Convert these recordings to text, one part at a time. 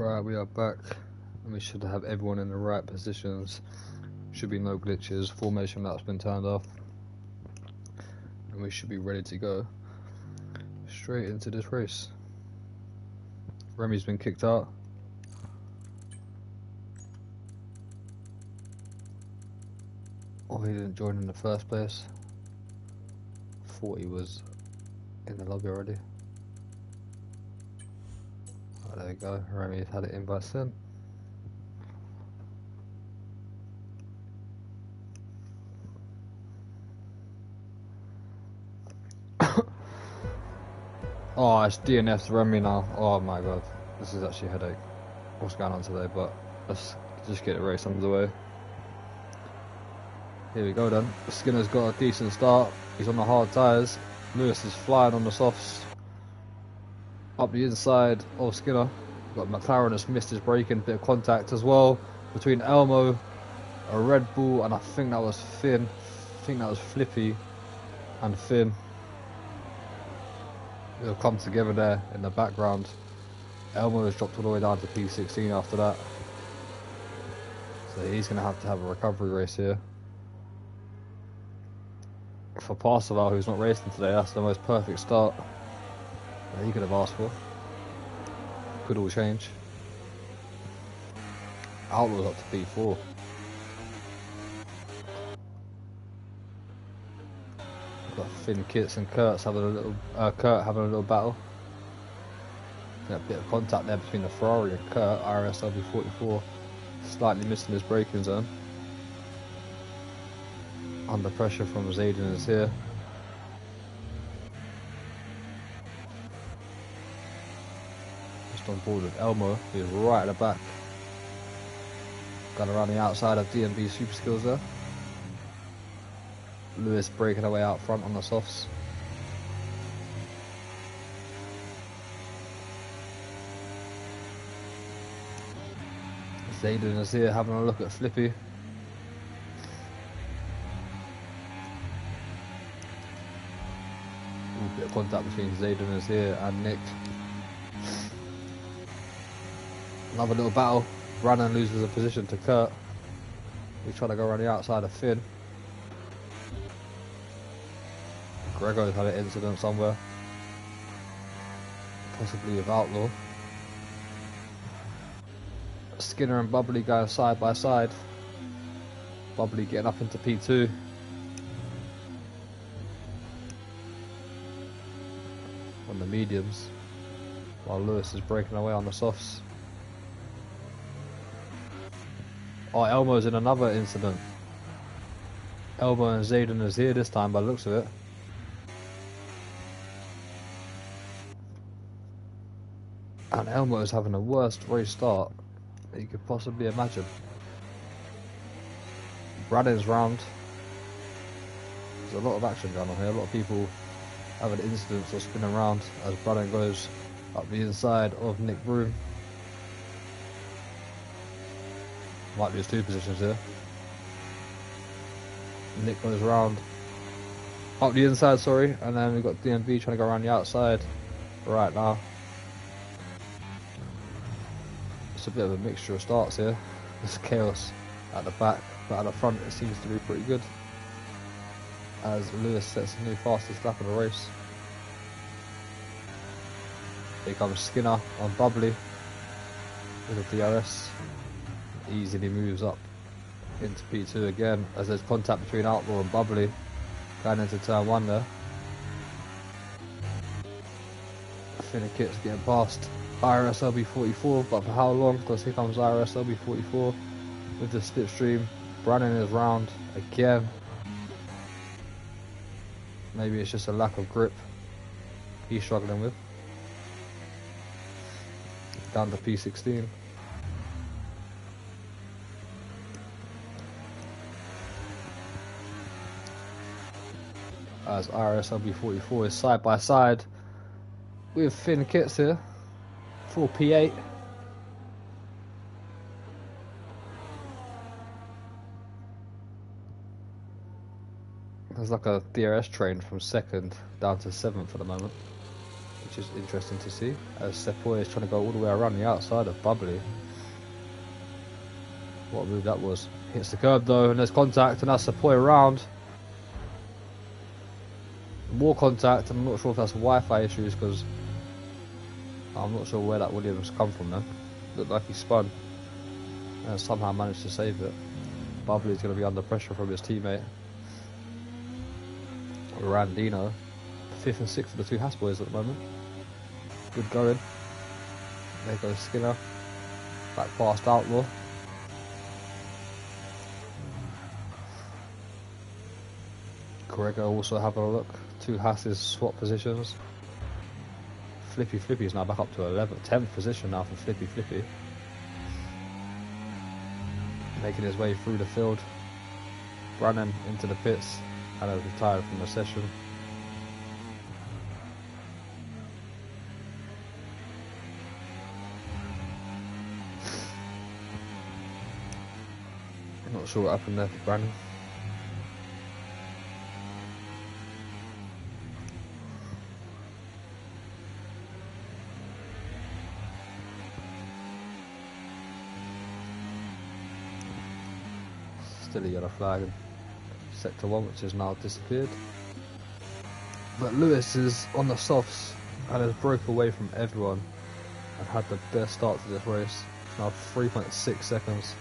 Right, we are back, and we should have everyone in the right positions. Should be no glitches. Formation map's been turned off, and we should be ready to go straight into this race. Remy's been kicked out. Oh, he didn't join in the first place. Thought he was in the lobby already. Oh, there we go. Remy's had it invite sent. Oh, it's DNF's Remy now. Oh my god, this is actually a headache. What's going on today? But let's just get the race under the way. Here we go then. Skinner's got a decent start. He's on the hard tyres. Lewis is flying on the softs. Up the inside of Skinner. We've got McLaren that's missed his braking. Bit of contact as well between Elmo, a Red Bull, and I think that was Finn. I think that was Flippy and Finn. They'll come together there in the background. Elmo has dropped all the way down to P16 after that. So he's going to have a recovery race here. For Parseval, who's not racing today, that's the most perfect start that he could have asked for. Could all change. Outlaw's up to P4. We've got Finn, Kits and Kurt having a little battle. A bit of contact there between the Ferrari and Kurt. IRS LB44 slightly missing his braking zone. Under pressure from Zayden is here. Just on board with Elmo, who's right at the back. Got around the outside of DMB Super Skills there. Lewis breaking away out front on the softs. Zayden is here having a look at Flippy. A bit of contact between Zayden is here and Nick. Another little battle. Brandon loses a position to Kurt. He's trying to go around the outside of Finn. Gregor's had an incident somewhere. Possibly with Outlaw. Skinner and Bubbly going side by side. Bubbly getting up into P2. On the mediums. While Lewis is breaking away on the softs. Oh, Elmo's in another incident. Elmo and Zayden is here this time by the looks of it. And Elmo is having the worst race start that you could possibly imagine. Brandon's round. There's a lot of action going on here. A lot of people having incidents or spinning around as Brandon goes up the inside of Nick Broom. Might be his two positions here. Nick goes round up the inside, sorry, and then we've got DMV trying to go around the outside right now. It's a bit of a mixture of starts here. There's chaos at the back, but at the front it seems to be pretty good. As Lewis sets the new fastest lap of the race. Here comes Skinner on Bubbly with the DRS. Easily moves up into P2 again as there's contact between Outlaw and Bubbly going into turn 1 there. Finnekit's getting past IRS LB44, but for how long? Because here comes IRS LB44 with the slipstream. Brandon is round again. Maybe it's just a lack of grip he's struggling with. Down to P16. As IRS LB44 is side by side with Finn Kits here for P8. There's like a DRS train from 2nd down to 7th at the moment which is interesting to see, as Sepoy is trying to go all the way around the outside of Bubbly. What a move that was. Hits the curb though, and there's contact, and that's Sepoy around. More contact, and I'm not sure if that's Wi-Fi issues, because I'm not sure where that Williams come from then. Looked like he spun, and somehow managed to save it. Bubbly's going to be under pressure from his teammate Randino. 5th and 6th for the two Haas boys at the moment. Good going. There goes Skinner. Back past Outlaw. Gregor also having a look. Two Haas's swap positions. Flippy is now back up to 10th position now for Flippy. Making his way through the field. Brannan into the pits. And has retired from the session. Not sure what happened there for Brannan. Still a yellow flag in sector 1, which has now disappeared. But Lewis is on the softs and has broke away from everyone and had the best start to this race. Now 3.6 seconds.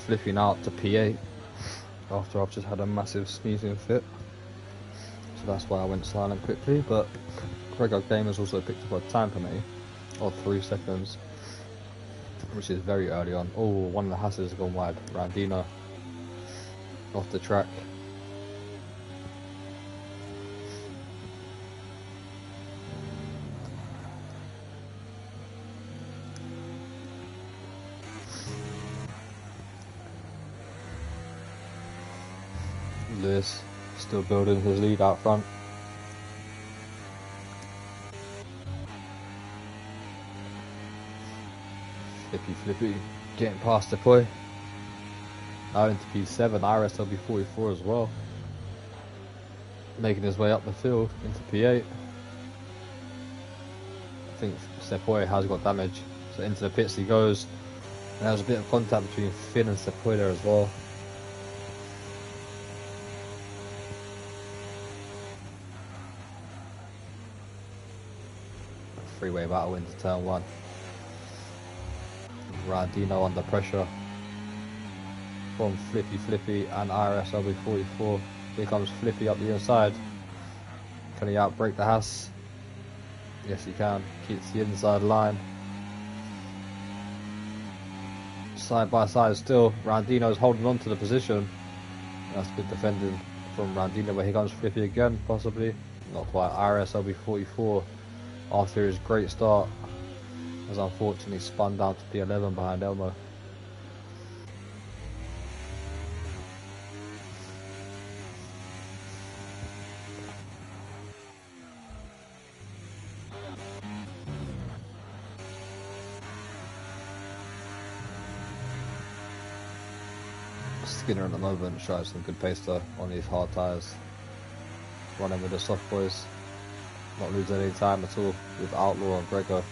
Flippy now up to P8 after I've just had a massive sneezing fit, so that's why I went silent quickly. But Gregor Gamers also picked up a time penalty of 3 seconds, which is very early on. Oh, one of the Hasses has gone wide. Randino off the track. Lewis still building his lead out front. Flippy getting past Sepoy. Now into P7, IRS LB44 as well. Making his way up the field into P8. I think Sepoy has got damage, so into the pits he goes. And there's a bit of contact between Finn and Sepoy there as well. Freeway battle into turn 1. Randino under pressure from Flippy and IRS LB44. Here comes Flippy up the inside. Can he outbreak the Haas? Yes he can. Keeps the inside line. Side by side still. Randino's holding on to the position. That's good defending from Randino, but here comes Flippy again, possibly. Not quite. IRS LB44. After his great start, has unfortunately spun down to P11 behind Elmo. Skinner at the moment shows some good pace though on these hard tyres. Running with the soft boys. Not losing any time at all with Outlaw and Gregor.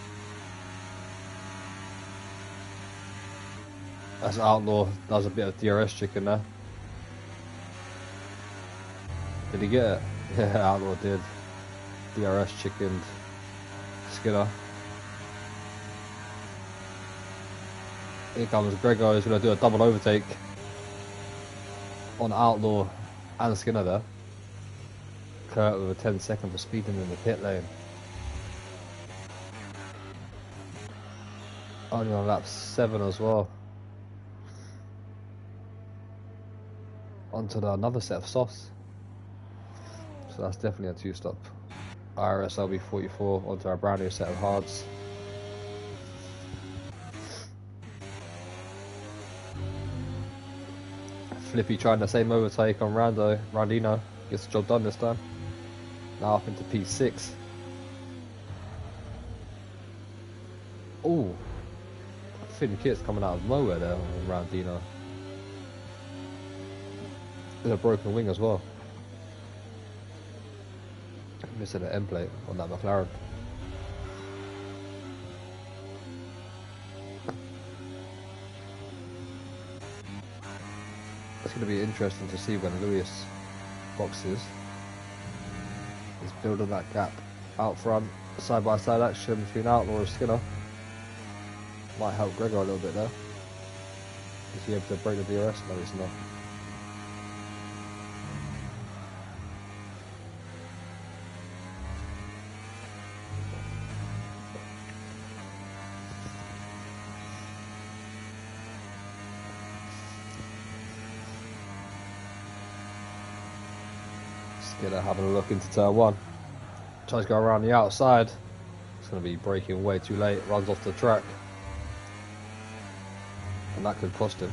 As Outlaw does a bit of DRS chicken there. Did he get it? Yeah, Outlaw did. DRS chickened Skinner. Here comes Gregor, who's going to do a double overtake on Outlaw and Skinner there. Kurt with a 10-second for speeding in the pit lane. Only on lap 7 as well. Onto another set of softs. So that's definitely a 2-stop. IRS LB44 onto our brand new set of hards. Flippy trying the same overtake on Randino. Gets the job done this time. Now up into P6. Ooh. Thin kit's coming out of nowhere there on Randino. There's a broken wing as well. Missing an end plate on that McLaren. It's going to be interesting to see when Lewis boxes. He's building that gap out front, side by side action between Outlaw and Skinner. Might help Gregor a little bit there. Is he able to break the DRS? No, he's not. Skinner having a look into turn 1. Tries to go around the outside. It's going to be braking way too late. Runs off the track. And that could cost him.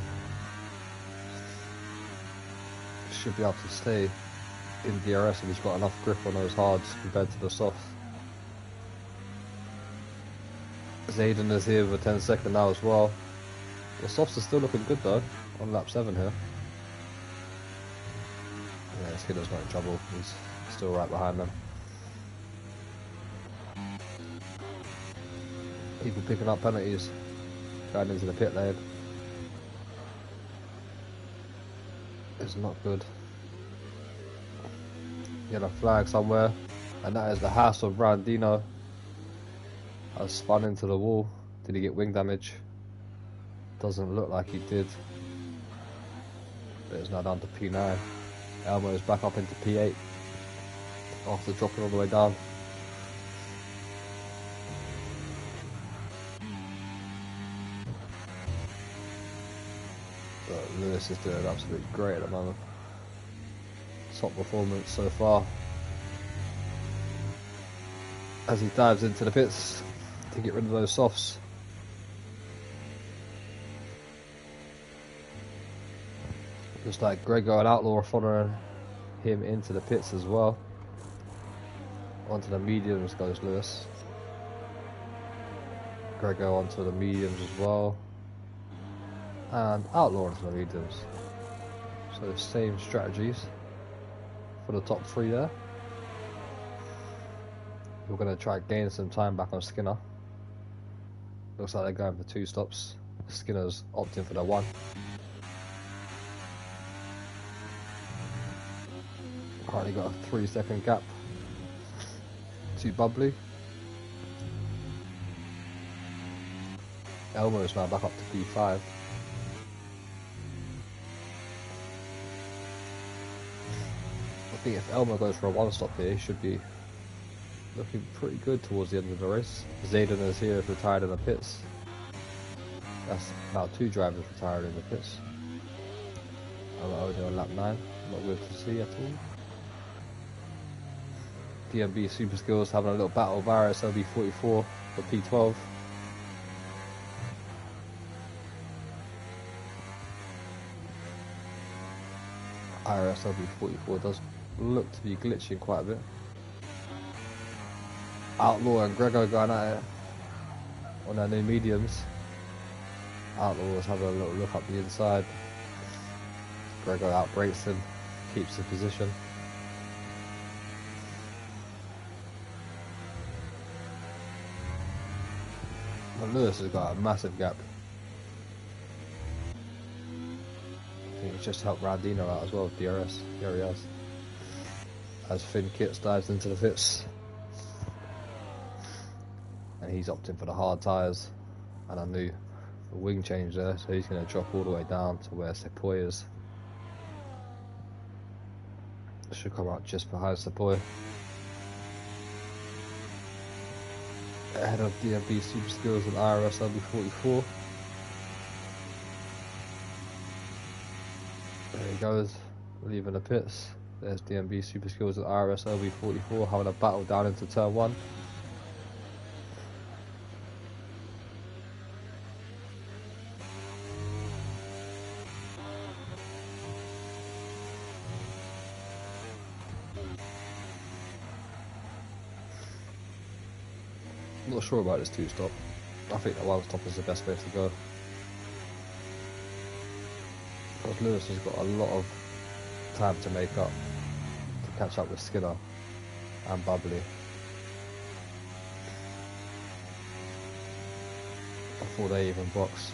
Should be able to stay in DRS if he's got enough grip on those hards compared to the softs. Zayden is here with a 10-second now as well. The softs are still looking good though on lap 7 here. Yeah, Skinner's not in trouble. He's still right behind them. People picking up penalties going into the pit lane. It's not good. Yellow flag somewhere, and that is the house of Brandino. Has spun into the wall. Did he get wing damage? Doesn't look like he did. But it's now down to P9. Elmo is back up into P8 after dropping all the way down. But Lewis is doing absolutely great at the moment. Top performance so far. As he dives into the pits to get rid of those softs. Looks like Gregor and Outlaw are following him into the pits as well. Onto the mediums goes Lewis. Gregor onto the mediums as well. And Outlaw onto the mediums. So the same strategies for the top 3 there. We're going to try to gain some time back on Skinner. Looks like they're going for 2 stops. Skinner's opting for the 1. Currently got a 3-second gap. Too bubbly. Elmo is now back up to P5. I think if Elmo goes for a 1-stop here, he should be looking pretty good towards the end of the race. Zayden is here, is retired in the pits. That's now 2 drivers retired in the pits. Only on lap 9, not good to see at all. DMB Super Skills having a little battle with IRS LB44 for P12. IRS LB44 does look to be glitching quite a bit. Outlaw and Gregor going at it on their new mediums. Outlaw was having a little look up the inside. Gregor outbrakes him, keeps the position. But Lewis has got a massive gap. think it's just helped Randino out as well, DRS. Here he has. As Finn Kits dives into the pits. And he's opting for the hard tyres. And I knew the wing change there, so he's going to drop all the way down to where Sepoy is. Should come out just behind Sepoy. Ahead of DMB Super Skills and IRS LB44. There he goes, leaving the pits. There's DMB Super Skills and IRS LB44 having a battle down into turn 1. Not sure about this 2-stop. I think the 1-stop is the best way to go. Because Lewis has got a lot of time to make up, to catch up with Skinner and Bubbly. Before they even box.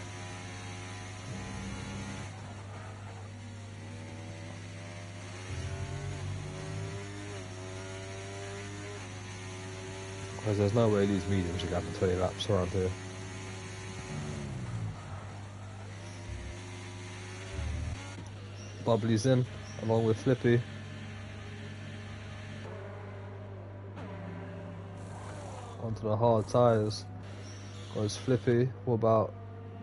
Because there's no way these mediums are going to have 20 laps around here. Bubbly's in, along with Flippy. Onto the hard tyres goes Flippy. What about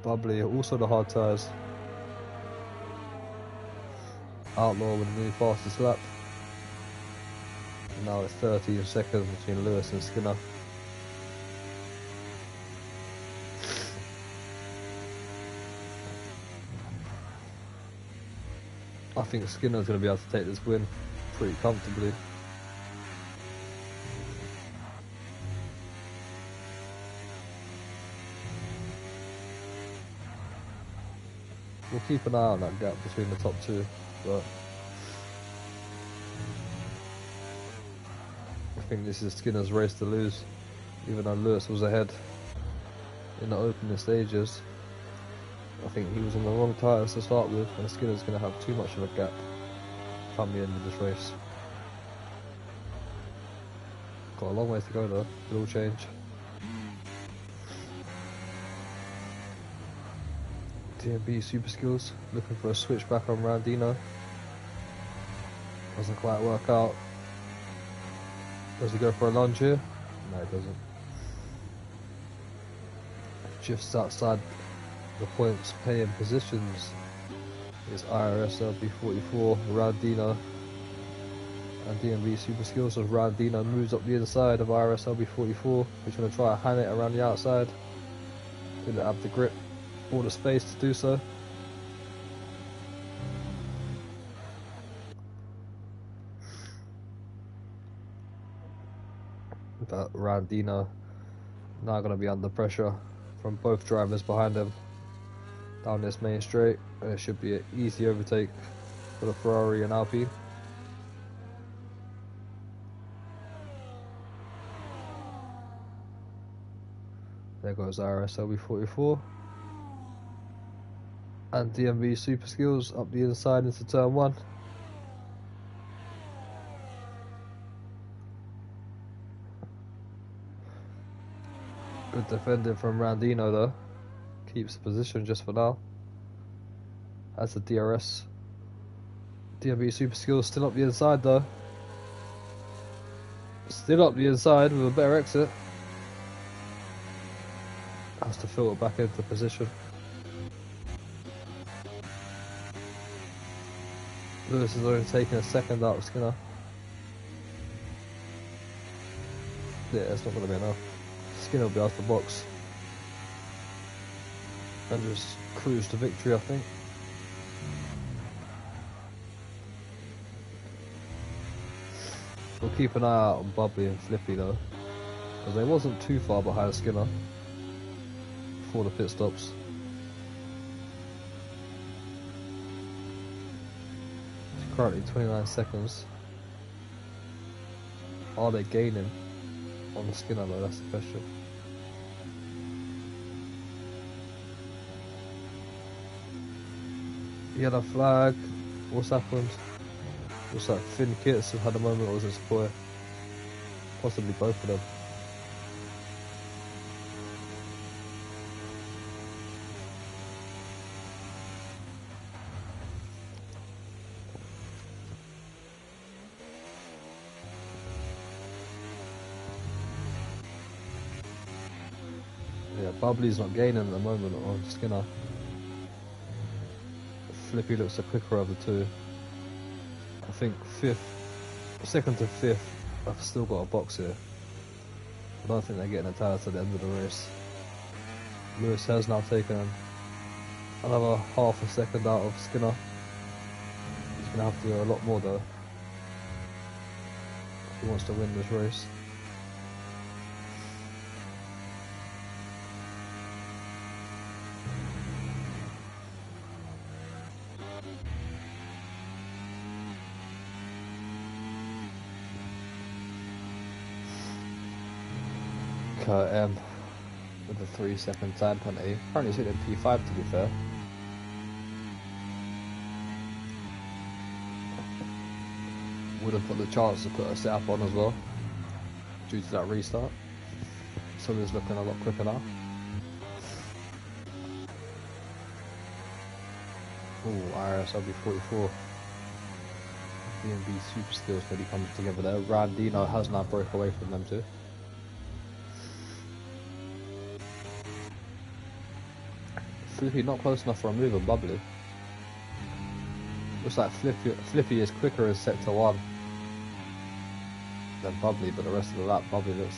Bubbly? Also the hard tyres. Outlaw with the new fastest lap. Now it's 13 seconds between Lewis and Skinner. I think Skinner's going to be able to take this win pretty comfortably. We'll keep an eye on that gap between the top two, but I think this is Skinner's race to lose, even though Lewis was ahead in the opening stages. I think he was on the wrong tyres to start with, and Skinner's going to have too much of a gap come the end of this race. Got a long way to go though, it will change. DMB Super Skills looking for a switch back on Randino. Doesn't quite work out. Does he go for a lunge here? No, he doesn't. Just outside the points paying positions is IRS LB44, Randino, and DMB Super Skills. So Randino moves up the inside of IRS LB44. He's going to try to hand it around the outside. Didn't have the grip or the space to do so. But Randino now going to be under pressure from both drivers behind him down this main straight, and it should be an easy overtake for the Ferrari and Alpine. There goes IRS LB44 and DMB Super Skills up the inside into turn 1. Good defending from Randino though. Keeps the position just for now. As the DRS. DMB Super Skills still up the inside though. Still up the inside with a better exit. Has to filter back into position. Lewis is only taking a second out of Skinner. Yeah, it's not going to be enough. Skinner will be out of the box and just cruise to victory, I think. We'll keep an eye out on Bubbly and Flippy though, because they wasn't too far behind Skinner before the pit stops. It's currently 29 seconds. Are they gaining on Skinner though? That's the question. Yellow flag. What's happened? What's that? Finn Kits have had a moment, or was it Spoy? Possibly both of them. Yeah, Bubbly's not gaining at the moment on Skinner. Flippy looks the quicker of the two. I think second to fifth, I've still got a box here. I don't think they're getting a tire to the end of the race. Lewis has now taken another half a second out of Skinner. He's going to have to do a lot more though if he wants to win this race. Kurt M with a 3 second time penalty. Apparently he's hitting P5 to be fair. Would have put the chance to put a setup on as well due to that restart. So he's looking a lot quicker now. Ooh, IRS LB44. DMB super skills really coming together there. Randino has now broke away from them too. Flippy not close enough for a move on Bubbly. Looks like Flippy is quicker in sector 1 than Bubbly, but the rest of the lap Bubbly looks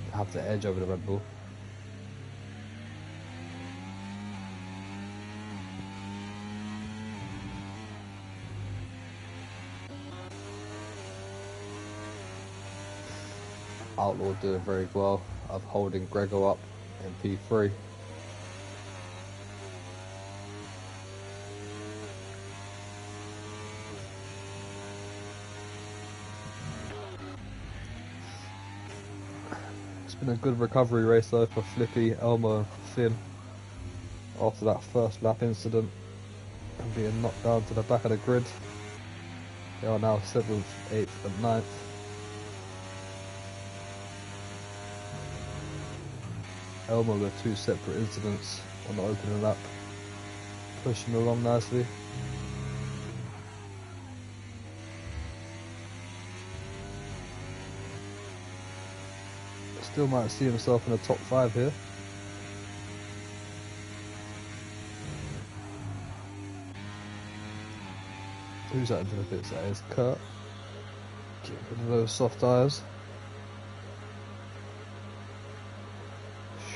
to have the edge over the Red Bull. Outlaw doing very well of holding Grego up in P3. Been a good recovery race though for Flippy, Elmo and Finn after that first lap incident and being knocked down to the back of the grid. They are now 7th, 8th and 9th. Elmo with 2 separate incidents on the opening lap, pushing along nicely. Still might see himself in the top 5 here. Who's that into the pits? That is Kurt. Get rid of those soft tyres.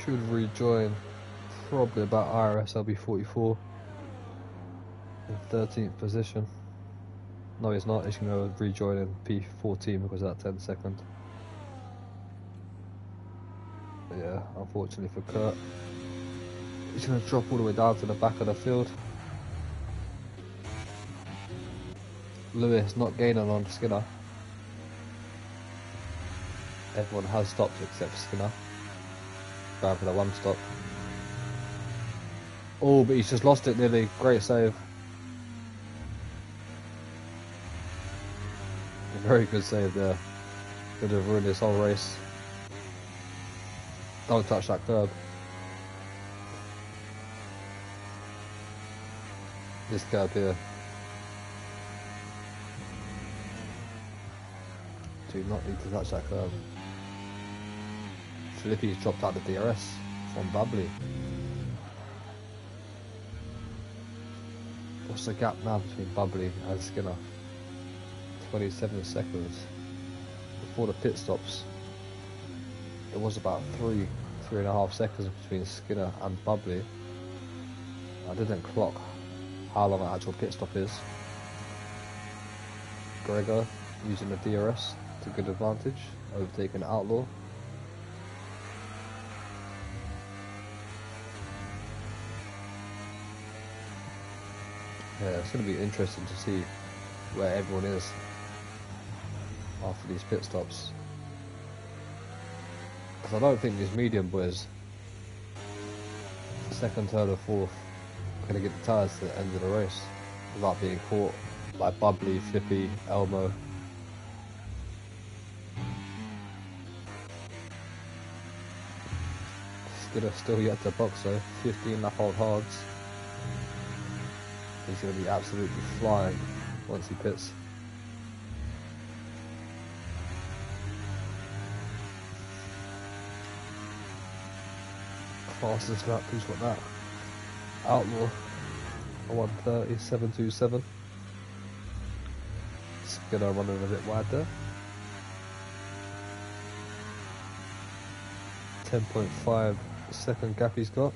Should rejoin probably about IRS LB44 in 13th position. No, he's not. He's going to rejoin in P14 because of that 10 second. Yeah, unfortunately for Kurt, he's going to drop all the way down to the back of the field. Lewis not gaining on Skinner. Everyone has stopped except Skinner. Going for the 1 stop. Oh, but he's just lost it nearly. Great save. A very good save there. Could have ruined this whole race. Don't touch that curb. This curb here. Do not need to touch that curb. Flippy's dropped out the DRS from Bubbly. What's the gap now between Bubbly and Skinner? 27 seconds. Before the pit stops, it was about 3.5 seconds between Skinner and Bubbly. I didn't clock how long the actual pit stop is. Gregor using the DRS to good advantage, overtaking Outlaw. Yeah, it's going to be interesting to see where everyone is after these pit stops. Because I don't think these medium boys, second, third or fourth, gonna get the tyres to the end of the race without being caught by Bubbly, Flippy, Elmo. Skinner still yet to box though, 15 lap old hards. He's gonna be absolutely flying once he pits. Fastest lap, who's got that? Outlaw, a 1:30.727. Skinner running a bit wide there. 10.5 second gap he's got.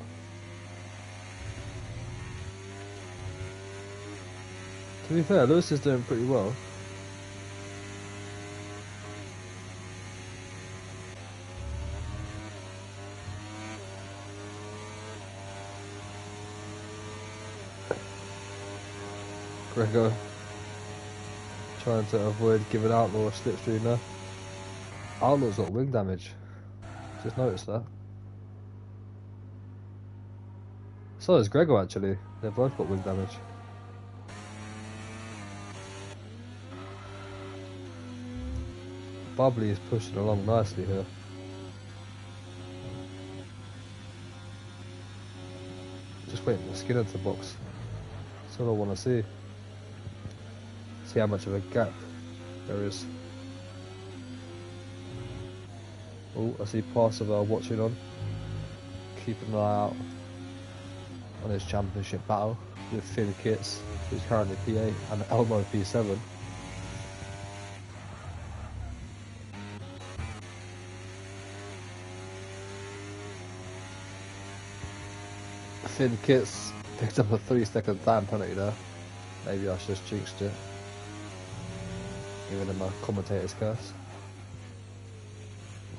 To be fair, Lewis is doing pretty well. Gregor trying to avoid giving Outlaw a slipstream there. Outlaw's got wing damage. Just noticed that. So has Gregor actually. They've both got wing damage. Bubbly is pushing along nicely here. Just waiting for Skinner to box. That's all I want to see. See how much of a gap there is. Oh, I see Parseval watching on. Keeping an eye out on his championship battle with Finn Kitts, who's currently P8, and Elmo P7. Finn Kitts picked up a 3-second time penalty there. Maybe I just jinxed it. Giving him a commentator's curse.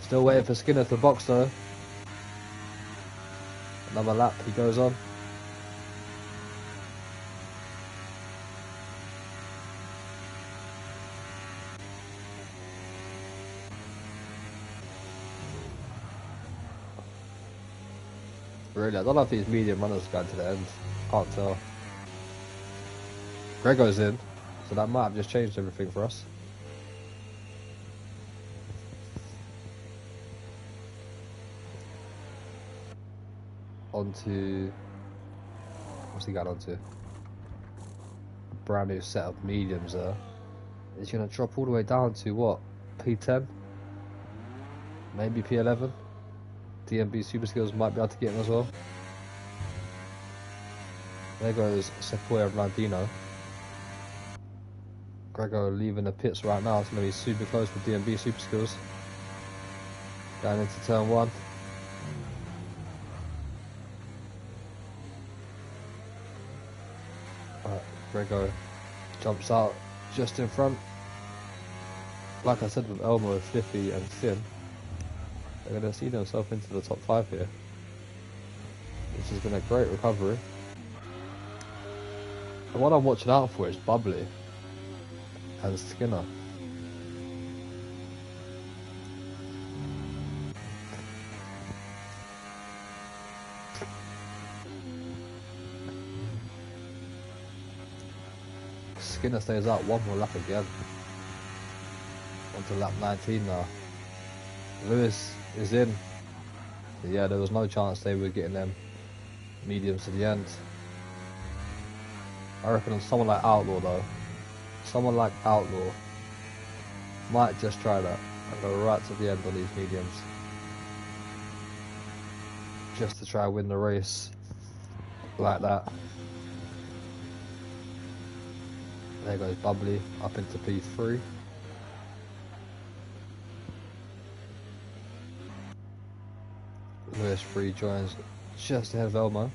Still waiting for Skinner to box though. Another lap, he goes on. Really, I don't know if these medium runners are going to the end. Can't tell. Gregor's in, so that might have just changed everything for us. Onto, what's he got onto? A brand new set of mediums there. He's going to drop all the way down to what? P10? Maybe P11? DMB Super Skills might be able to get him as well. There goes Sequoia Blandino. Gregor leaving the pits right now. It's going to be super close with DMB Super Skills. Going into turn 1. Gregor jumps out just in front. Like I said with Elmo, Flippy and Finn, they're going to see themselves into the top 5 here, which has been a great recovery. And what I'm watching out for is Bubbly and Skinner. Skinner stays out one more lap again. On to lap 19 now. Lewis is in. Yeah, there was no chance they were getting them mediums to the end. I reckon someone like Outlaw though. Someone like Outlaw might just try that and go right to the end on these mediums. Just to try and win the race like that. There goes Bubbly up into P3. Lewis rejoins just ahead of Elmo.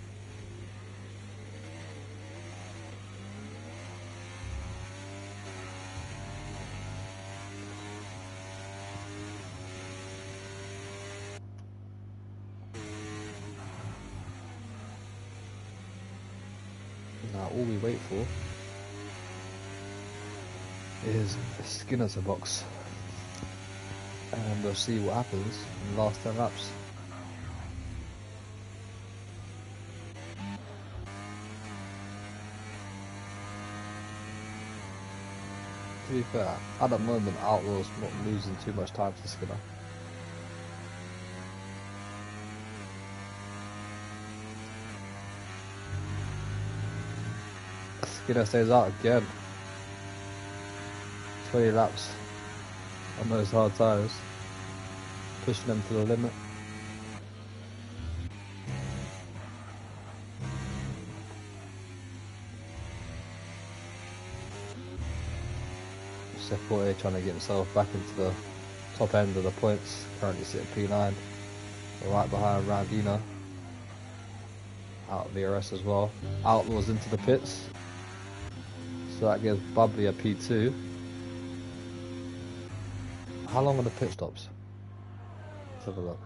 Now all we wait for is Skinner to box, and we'll see what happens in the last 10 laps. To be fair, at the moment, Outlaw's not losing too much time to Skinner. Skinner stays out again. 20 laps on those hard tyres, pushing them to the limit. Seforte trying to get himself back into the top end of the points, currently sitting P9, right behind Randina, out of the IRS as well. Outlaw's into the pits, so that gives Bubbly a P2. How long are the pit stops? Let's have a look.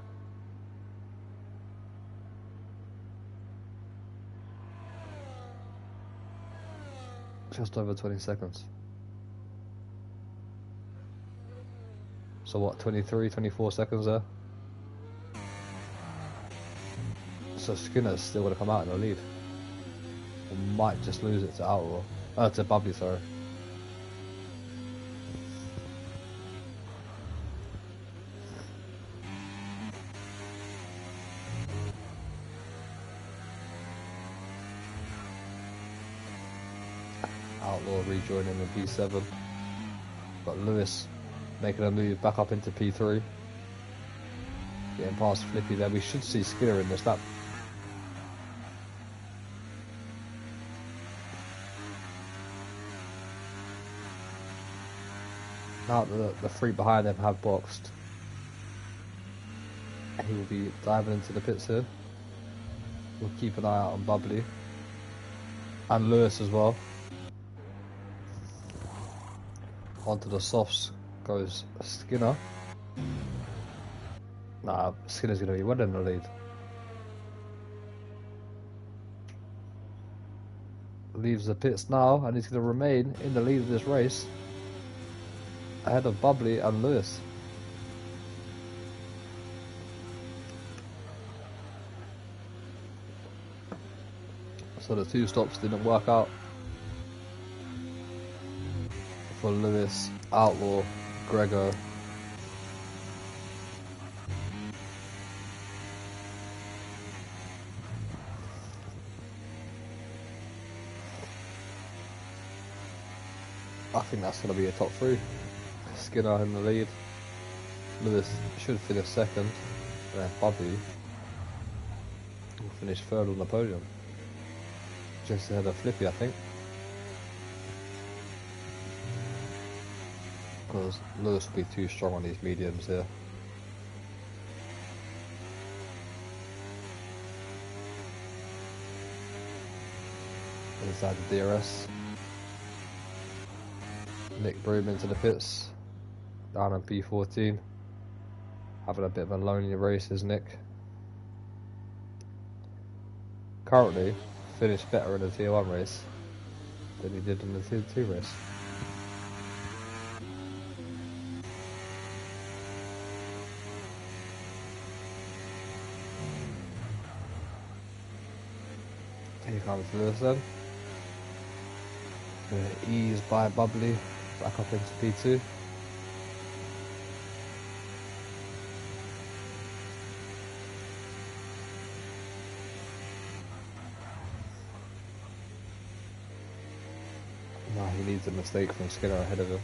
Just over 20 seconds. So what, 23, 24 seconds there? So Skinner's still going to come out in the lead. Or might just lose it to Outlaw. To Bubbly, sorry. Outlaw rejoining in P7. Got Lewis making a move back up into P3. Getting past Flippy there. We should see Skinner in this lap. Now the three behind them have boxed. He will be diving into the pits here. We'll keep an eye out on Bubbly. And Lewis as well. Onto the softs goes Skinner. Nah, Skinner's going to be well in the lead. Leaves the pits now, and he's going to remain in the lead of this race, ahead of Bubbly and Lewis. So the two stops didn't work out for Lewis, Outlaw, Gregor. I think that's going to be a top three. Skinner in the lead. Lewis should finish second. And then Bubbly will finish third on the podium. Just ahead of Flippy, I think. Because Lewis will be too strong on these mediums here. Inside the DRS. Nick Broom into the pits. Down on P14. Having a bit of a lonely race is Nick. Currently finished better in the Tier 1 race than he did in the Tier 2 race. Here comes Lewis then. Eased by Bubbly, back up into P2. Nah, he needs a mistake from Skinner ahead of him.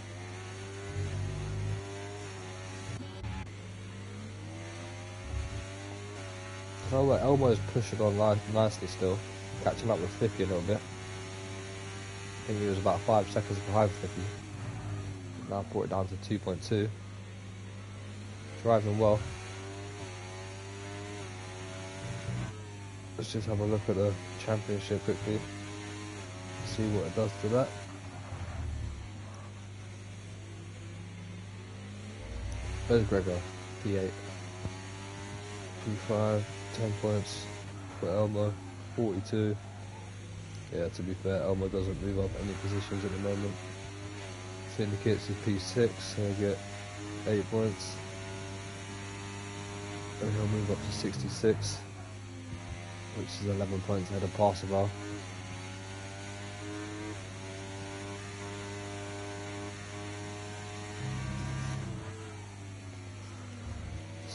Oh, well, Elmo's pushing on nicely still, catching up with Flippy a little bit. I think he was about 5 seconds behind Flippy. Now brought it down to 2.2. Driving well. Let's just have a look at the championship quickly. See what it does to that. Where's Gregor? P8. P5, 10 points for Elmo, 42. Yeah, to be fair, Elmo doesn't move up any positions at the moment. Syndicates is P6, so he'll get 8 points. And he'll move up to 66, which is 11 points ahead of Parseval.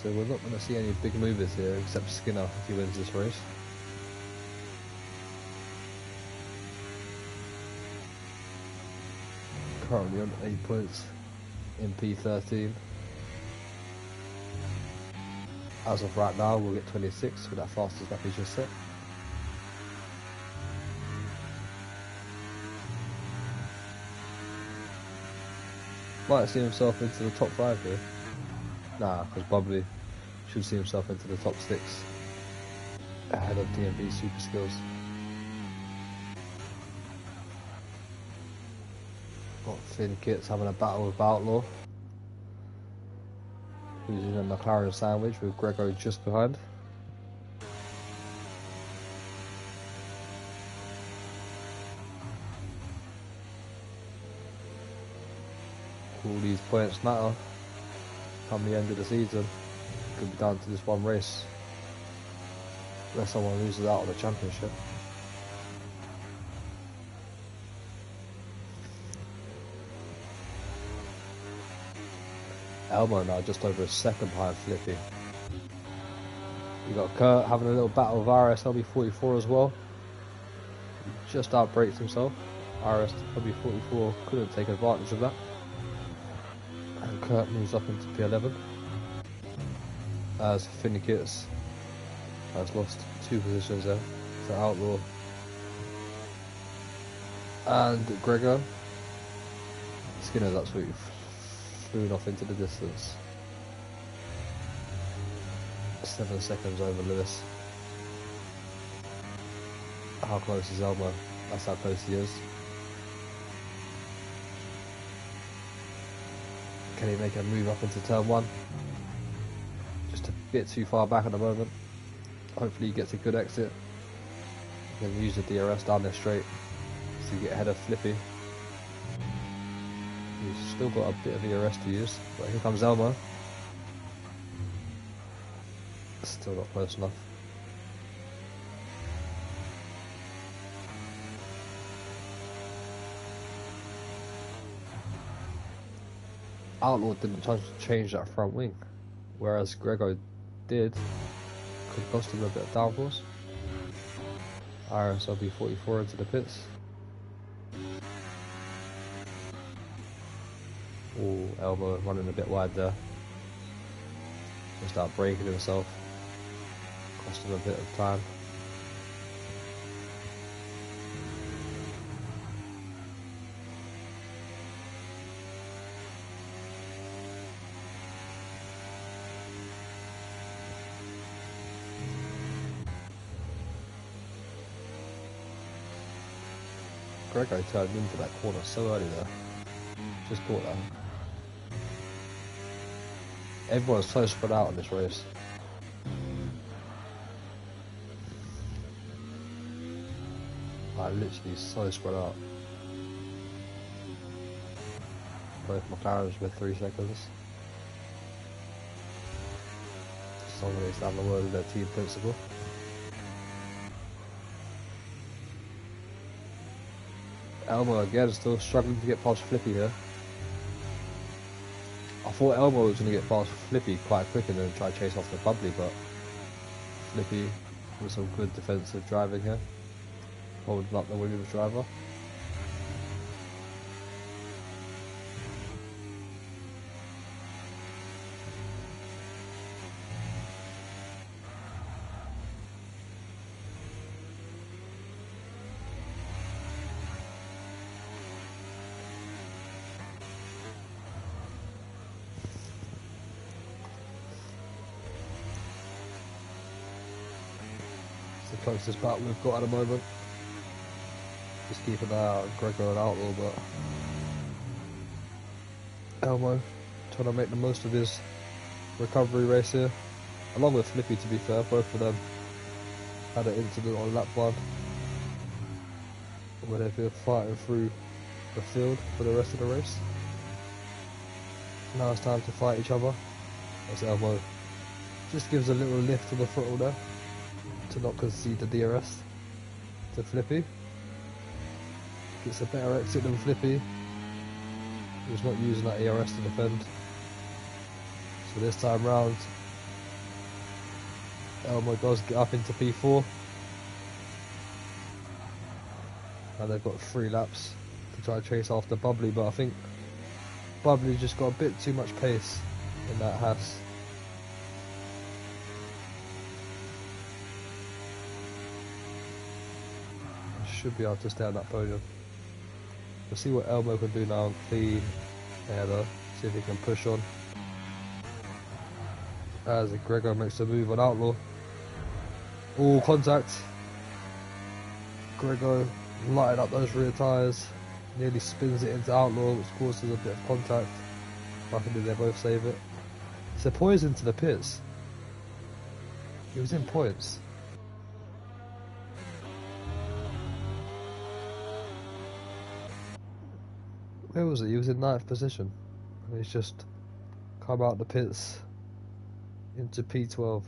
so we're not going to see any big movers here except Skinner if he wins this race. Currently on 8 points in P13. As of right now, we'll get 26 with that fastest lap he just set. Might see himself into the top 5 here. Nah, because Bubbly should see himself into the top 6 ahead of DMV Super Skills. Got Finn Kitts having a battle with Outlaw, who's in a McLaren sandwich with Grego just behind. All these points matter come the end of the season. Could be down to this one race unless someone loses out on the championship. Elmo now just over a second behind Flippy. You got Kurt having a little battle with IRS LB44 as well. He just outbraked himself. IRS LB44 couldn't take advantage of that. And Kurt moves up into P11 as Finnikits has lost 2 positions there to Outlaw and Gregor. Skinner's absolutely flew off into the distance. 7 seconds over Lewis. How close is Elmo? That's how close he is. Can he make a move up into turn 1? Just a bit too far back at the moment. Hopefully he gets a good exit. He can use the DRS down there straight so you get ahead of Flippy. He's still got a bit of ERS to use, but here comes Elmo. Still not close enough. Outlaw didn't change that front wing, whereas Grego did. Could cost him a bit of downforce. IRS LB44 into the pits. Oh, Elmo running a bit wide there. Just out breaking himself. Cost him a bit of time. Grego turned into that corner so early there. Just caught that. Everyone's so spread out in this race. Like literally so spread out. Both McLarens with 3 seconds. Someone needs to have a word with their team principal. Elmo again still struggling to get past Flippy here. I thought Elmo was going to get past Flippy quite quick and then try to chase off the Bubbly, but Flippy with some good defensive driving here, holding up the Williams driver. Closest battle we've got at the moment. Just keep an eye out on Gregor and Outlaw, but Elmo trying to make the most of his recovery race here, along with Flippy to be fair. Both of them had an incident on lap 1 where they've been fighting through the field for the rest of the race. Now it's time to fight each other as Elmo just gives a little lift to the throttle there to not concede the DRS to Flippy. Gets a better exit than Flippy, who's not using that ERS to defend. So this time round, Elmo does get up into P4. And they've got 3 laps to try to chase after Bubbly, but I think Bubbly just got a bit too much pace in that Haas. Should be able to stay on that podium. We'll see what Elmo can do now and clean air though. See if he can push on. As Gregor makes a move on Outlaw. All contact. Gregor lighted up those rear tyres. Nearly spins it into Outlaw, which causes a bit of contact. Luckily they both save it. So Poison to the pits. He was in points. Where was he? He was in 9th position. And he's just come out the pits into P12.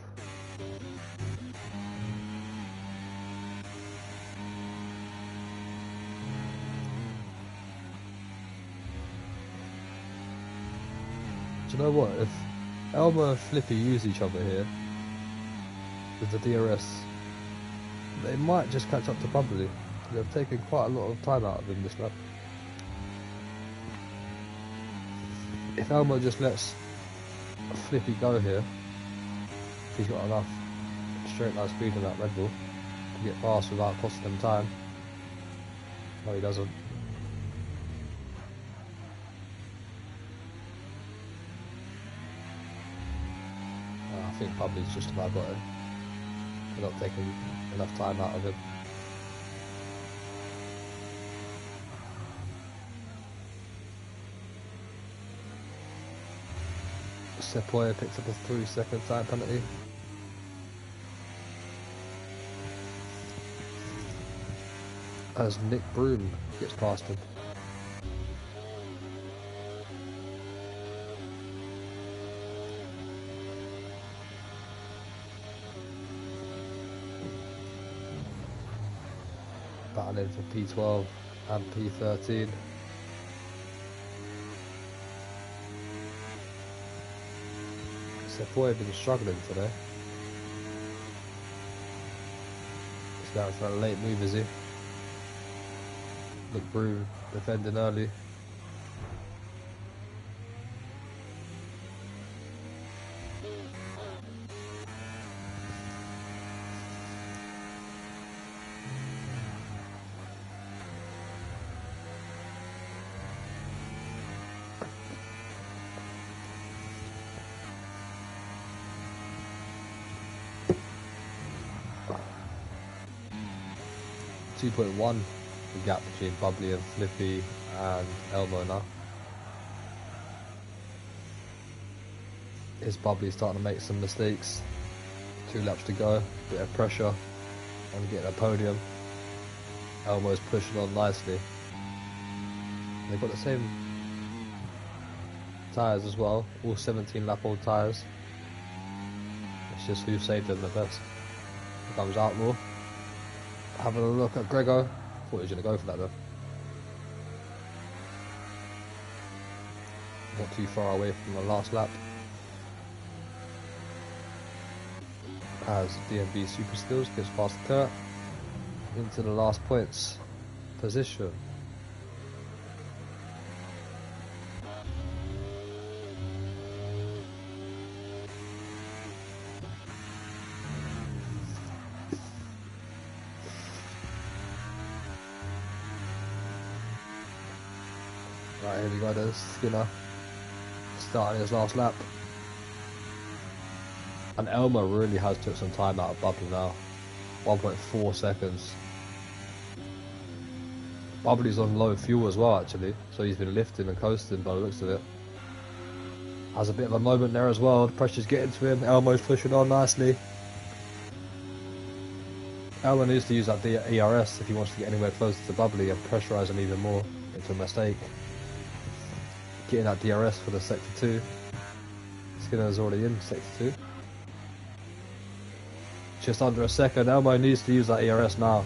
Do you know what? If Elmo and Flippy use each other here with the DRS, they might just catch up to Bubbly. They've taken quite a lot of time out of him this lap. If Elmo just lets Flippy go here, if he's got enough straight line speed in that Red Bull to get past without costing them time. No, he doesn't. I think Bubbly's just about got him. They're not taking enough time out of him. Sepoya picks up a 3-second time penalty. As Nick Broom gets past him. Battling for P12 and P13. Sepoya been struggling today. He's going for a late move, is he? Nick Broom defending early. .1 the gap between Bubbly and Flippy and Elmo now. Is Bubbly starting to make some mistakes? 2 laps to go, bit of pressure on getting a podium. Elmo's pushing on nicely. They've got the same tyres as well, all 17 lap old tyres. It's just who saved them the best. Here comes Outlaw. Having a look at Gregor. Thought he was going to go for that though. Not too far away from the last lap. As DMB Super Skills gets past Kurt into the last points position. Right, here we go, there's Skinner starting his last lap. And Elmo really has took some time out of Bubbly now. 1.4 seconds. Bubbly's on low fuel as well actually, so he's been lifting and coasting by the looks of it. Has a bit of a moment there as well, the pressure's getting to him, Elmo's pushing on nicely. Elmo needs to use that IRS if he wants to get anywhere closer to Bubbly and pressurise him even more into a mistake. Getting that DRS for the Sector 2. Skinner's already in Sector 2. Just under a second. Elmo needs to use that ERS now.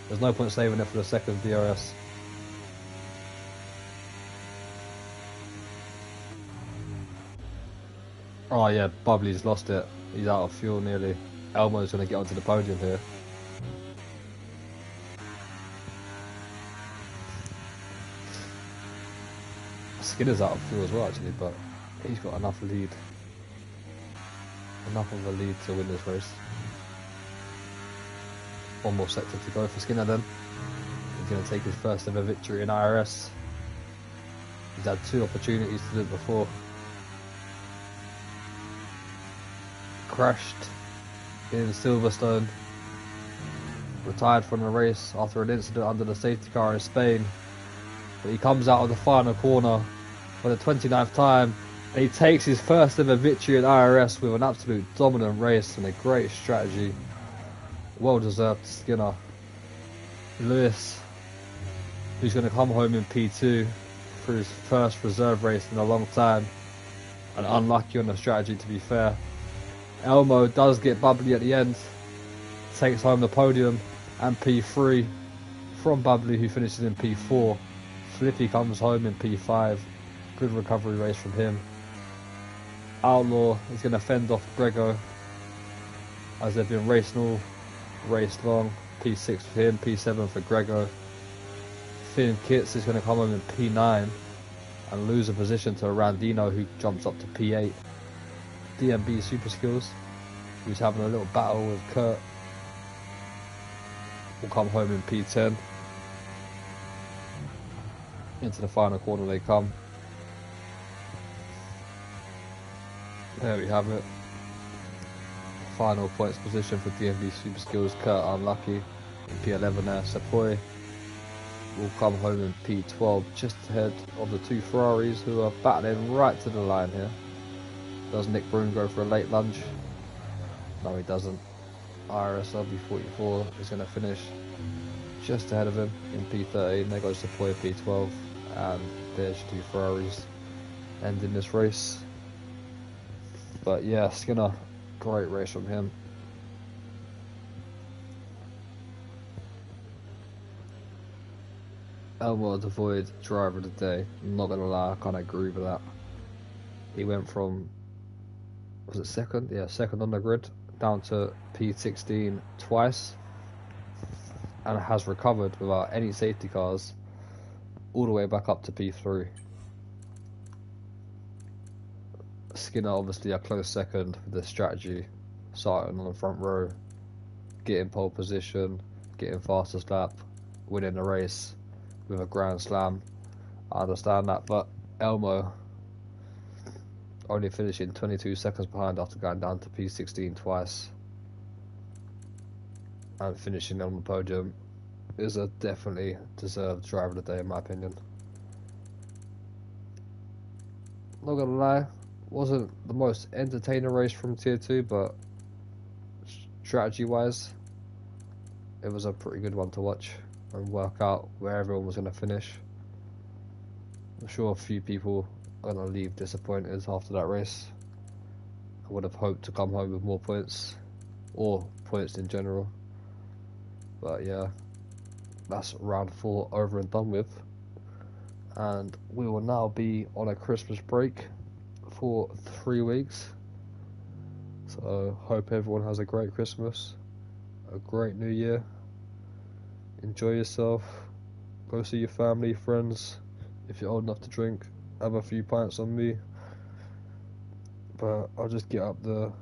There's no point saving it for the second DRS. Oh yeah, Bubbly's lost it. He's out of fuel nearly. Elmo's going to get onto the podium here. Skinner's out of fuel as well actually, but he's got enough of a lead to win this race. One more sector to go for Skinner then. He's going to take his first ever victory in IRS. He's had 2 opportunities to do it before. Crashed in Silverstone. Retired from the race after an incident under the safety car in Spain. But he comes out of the final corner for the 29th time. And he takes his first ever victory in IRS with an absolute dominant race and a great strategy. Well deserved to Skinner. Lewis, who's going to come home in P2 for his first reserve race in a long time, and unlucky on the strategy to be fair. Elmo does get bubbly at the end, takes home the podium and P3 from Bubbly, who finishes in P4. Flippy comes home in P5. Good recovery race from him. Outlaw is going to fend off Grego as they've been racing all race long. P6 for him, P7 for Grego. Finn Kitts is going to come home in P9 and lose a position to Randino, who jumps up to P8. DMB Super Skills, who's having a little battle with Kurt, will come home in P10. Into the final corner they come. There we have it. Final points position for DMB Super Skills. Kurt unlucky in P11 there. Sepoy will come home in P12, just ahead of the 2 Ferraris who are battling right to the line here. Does Nick Broom go for a late lunge? No, he doesn't. IRS LB44 is going to finish just ahead of him in P13. There goes Sepoy P12, and there's 2 Ferraris ending this race. But yeah, Skinner, great race from him. Elmo the Void, driver of the day. I'm not gonna lie, I can't agree with that. He went from, was it second? Yeah, second on the grid, down to P16 twice, and has recovered without any safety cars all the way back up to P3. Skinner obviously a close second with the strategy, starting on the front row, getting pole position, getting fastest lap, winning the race with a grand slam. I understand that, but Elmo only finishing 22 seconds behind after going down to P16 twice and finishing on the podium is a definitely deserved driver of the day in my opinion. Not gonna lie, wasn't the most entertaining race from tier 2, but strategy wise it was a pretty good one to watch and work out where everyone was going to finish. I'm sure a few people are going to leave disappointed after that race. I would have hoped to come home with more points, or points in general. But yeah, that's round 4 over and done with. And we will now be on a Christmas break for 3 weeks. So hope everyone has a great Christmas, a great New Year. Enjoy yourself, go see your family, friends. If you're old enough to drink, have a few pints on me. But I'll just get up the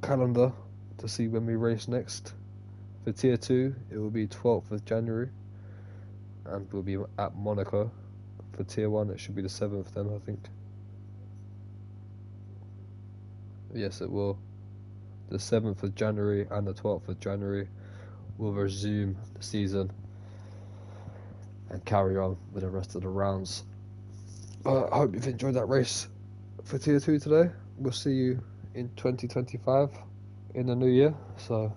calendar to see when we race next. For tier 2 it will be 12th of January and we'll be at Monaco. For tier 1 it should be the 7th then, I think. Yes, it will. The 7th of January and the 12th of January will resume the season and carry on with the rest of the rounds. I hope you've enjoyed that race for tier 2 today. We'll see you in 2025 in the new year. So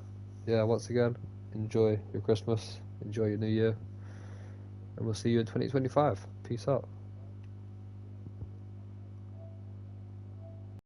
yeah, once again, enjoy your Christmas, enjoy your new year, and we'll see you in 2025. Peace out.